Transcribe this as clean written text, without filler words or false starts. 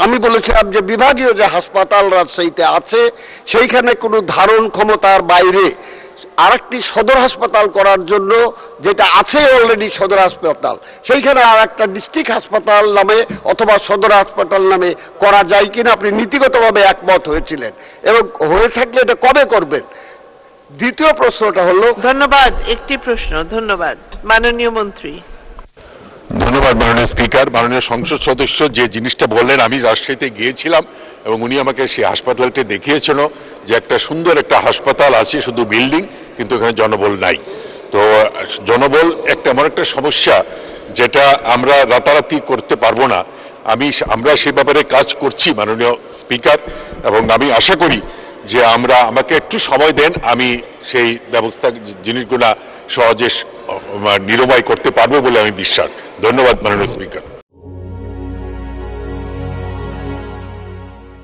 আমি বলেছিলাম যে বিভাগীয় যে হাসপাতাল রাজশাহীতে আছে সেইখানে কোনো ধারণ ক্ষমতার বাইরে আরেকটি সদর হাসপাতাল করার জন্য, যেটা আছে অলরেডি সদর হাসপাতাল, সেইখানে আর একটা ডিস্ট্রিক্ট হাসপাতাল নামে অথবা সদর হাসপাতাল নামে করা যায় কিনা আপনি নীতিগতভাবে একমত হয়েছিলেন, এবং হয়ে থাকলে এটা কবে করবেন। দ্বিতীয় প্রশ্নটা হলো, ধন্যবাদ, একটি প্রশ্ন। ধন্যবাদ মাননীয় মন্ত্রী। ধন্যবাদ মাননীয় স্পিকার। মাননীয় সংসদ সদস্য যে জিনিসটা বললেন, আমি রাজশাহীতে গিয়েছিলাম এবং উনি আমাকে সেই হাসপাতালটি দেখিয়েছিল যে একটা সুন্দর একটা হাসপাতাল আছে, শুধু বিল্ডিং, কিন্তু এখানে জনবল নাই। তো জনবল একটা এমন একটা সমস্যা যেটা আমরা রাতারাতি করতে পারবো না। আমরা সেই ব্যাপারে কাজ করছি মাননীয় স্পিকার, এবং আমি আশা করি যে আমাকে একটু সময় দেন, আমি সেই ব্যবস্থা জিনিসগুলা সহজে নিরাময় করতে পারবো বলে আমি বিশ্বাস। ধন্যবাদ মাননীয় স্পিকার।